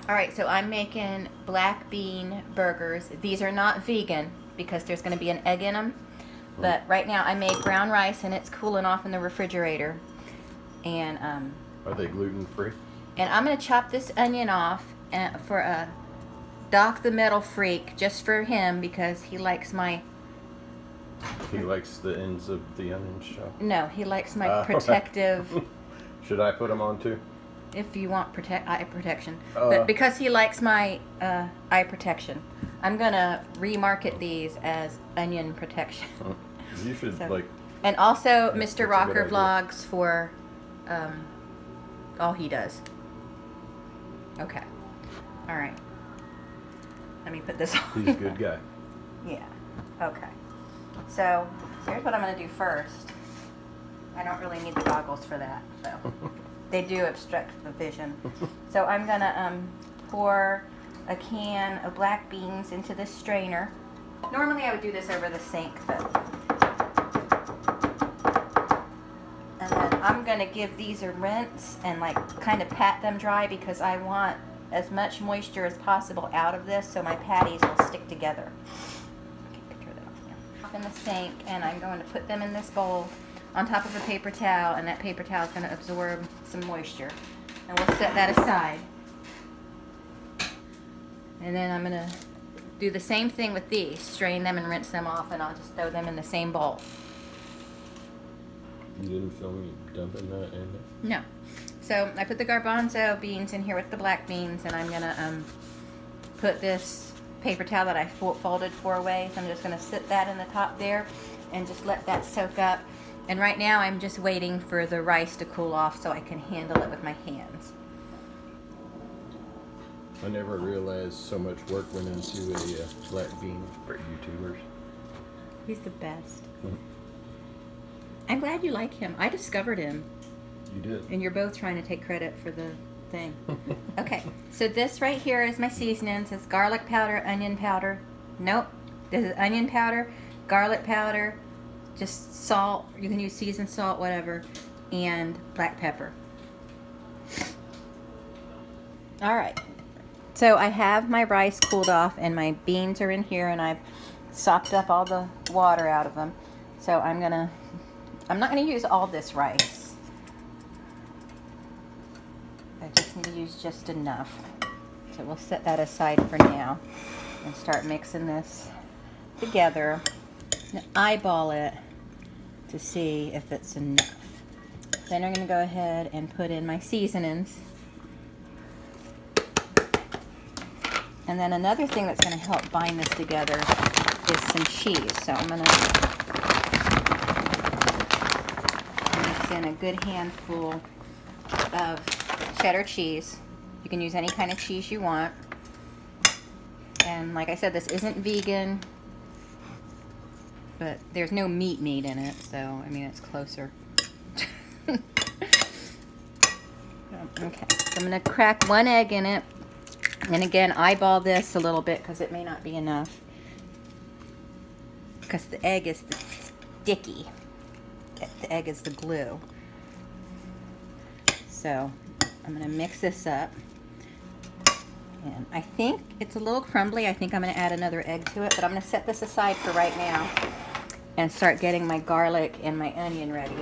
All right, so I'm making black bean burgers. These are not vegan because there's going to be an egg in them. But right now I made brown rice and it's cooling off in the refrigerator. And Are they gluten free? I'm going to chop this onion off for a Doc the Metal Freak, just for him because he likes my... He likes the ends of the onion shop. No, he likes my protective... Should I put them on too? If you want eye protection. But because he likes my eye protection, I'm going to remarket these as onion protection. You should And also Mr. that's a Rocker good idea. Vlogs for all he does. Okay. All right. Let me put this on. He's a good guy. Yeah. Okay. So here's what I'm going to do first. I don't really need the goggles for that, so they do obstruct the vision. So I'm going to pour a can of black beans into this strainer. Normally I would do this over the sink, but... And then I'm going to give these a rinse and like kind of pat them dry because I want as much moisture as possible out of this so my patties will stick together. Okay, turn that off now. In the sink, and I'm going to put them in this bowl on top of a paper towel, and that paper towel is going to absorb some moisture. And we'll set that aside. And then I'm going to do the same thing with these. Strain them and rinse them off, and I'll just throw them in the same bowl. You didn't film me dumping that in there? No. So I put the garbanzo beans in here with the black beans, and I'm going to put this paper towel that I folded 4 ways. I'm just going to sit that in the top there and just let that soak up. And right now I'm just waiting for the rice to cool off so I can handle it with my hands. I never realized so much work went into a black bean for YouTubers. He's the best. I'm glad you like him. I discovered him. You did. And you're both trying to take credit for the thing. Okay, so this right here is my seasonings. It's garlic powder, onion powder. Nope. This is onion powder, garlic powder, just salt. You can use seasoned salt, whatever, and black pepper. All right. So I have my rice cooled off and my beans are in here and I've sopped up all the water out of them. So I'm not gonna use all this rice. I just need to use just enough. So we'll set that aside for now and start mixing this together and eyeball it to see if it's enough. Then I'm gonna go ahead and put in my seasonings. And then another thing that's gonna help bind this together is some cheese. So I'm gonna mix in a good handful of cheddar cheese. You can use any kind of cheese you want. And like I said, this isn't vegan, but there's no meat in it, so I mean it's closer. Okay, so I'm gonna crack 1 egg in it. And again, eyeball this a little bit because it may not be enough. Because the egg is sticky. The egg is the glue. So I'm going to mix this up. And I think it's a little crumbly. I think I'm going to add another egg to it. But I'm going to set this aside for right now and start getting my garlic and my onion ready.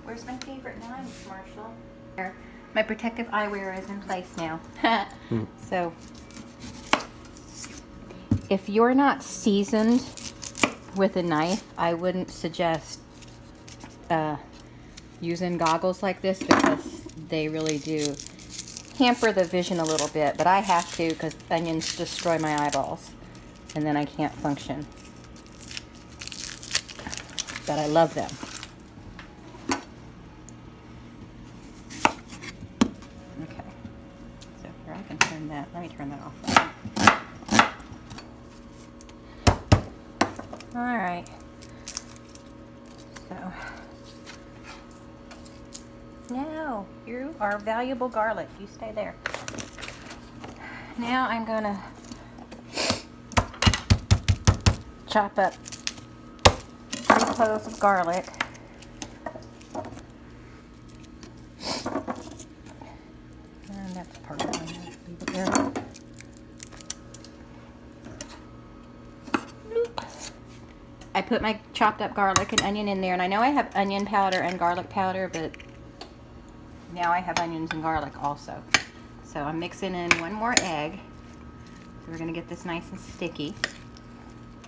Where's my favorite knives, Marshall? There. My protective eyewear is in place now. So, if you're not seasoned with a knife, I wouldn't suggest using goggles like this because they really do hamper the vision a little bit. But I have to because onions destroy my eyeballs and then I can't function. But I love them. Okay, so here I can turn that. Let me turn that off. All right. So now you are valuable garlic. You stay there. Now I'm gonna chop up 3 cloves of garlic. here. I put my chopped up garlic and onion in there, and I know I have onion powder and garlic powder, but now I have onions and garlic also. So I'm mixing in one more egg. So we're gonna get this nice and sticky.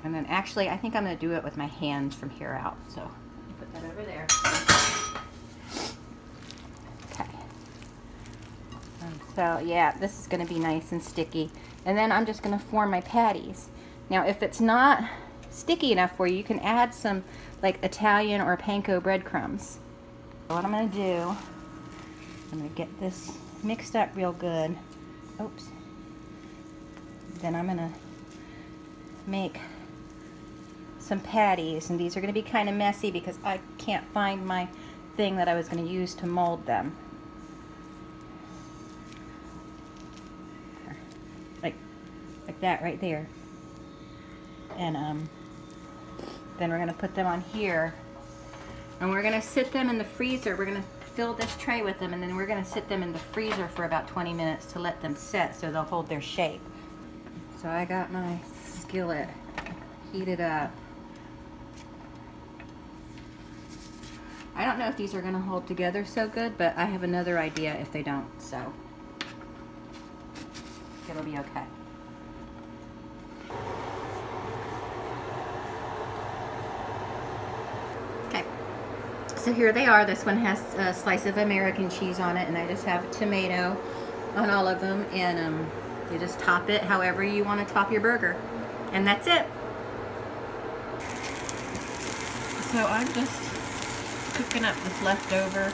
And then actually, I think I'm gonna do it with my hands from here out. So let me put that over there. Okay. So yeah, this is gonna be nice and sticky. And then I'm just gonna form my patties. Now, if it's not sticky enough for you, you can add some like Italian or panko breadcrumbs. So what I'm gonna do, I'm gonna get this mixed up real good. Oops. Then I'm gonna make some patties, and these are gonna be kind of messy because I can't find my thing that I was gonna use to mold them. Like that right there. And then we're gonna put them on here, and we're gonna sit them in the freezer. We're gonna fill this tray with them, and then we're gonna sit them in the freezer for about 20 minutes to let them set so they'll hold their shape. So I got my skillet heated up. I don't know if these are gonna hold together so good, but I have another idea if they don't, so it'll be okay. So here they are. This one has a slice of American cheese on it, and I just have a tomato on all of them, and you just top it however you want to top your burger, and that's it. So I'm just cooking up this leftover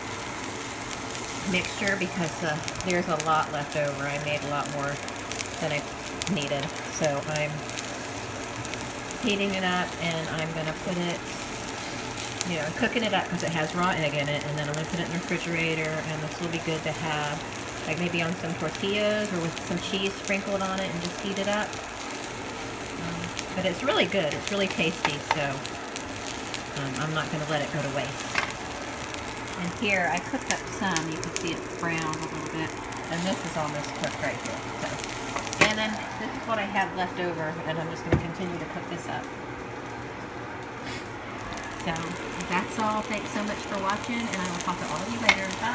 mixture because there's a lot left over. I made a lot more than I needed, so I'm heating it up, and I'm going to put it, you know, cooking it up because it has raw egg in it, and then I'm going to put it in the refrigerator, and this will be good to have, like maybe on some tortillas or with some cheese sprinkled on it, and just heat it up. But it's really good. It's really tasty, so I'm not going to let it go to waste. And here, I cooked up some. You can see it's browned a little bit, and this is almost cooked right here. So. And then this is what I have left over, and I'm just going to continue to cook this up. So that's all. Thanks so much for watching, and I will talk to all of you later. Bye.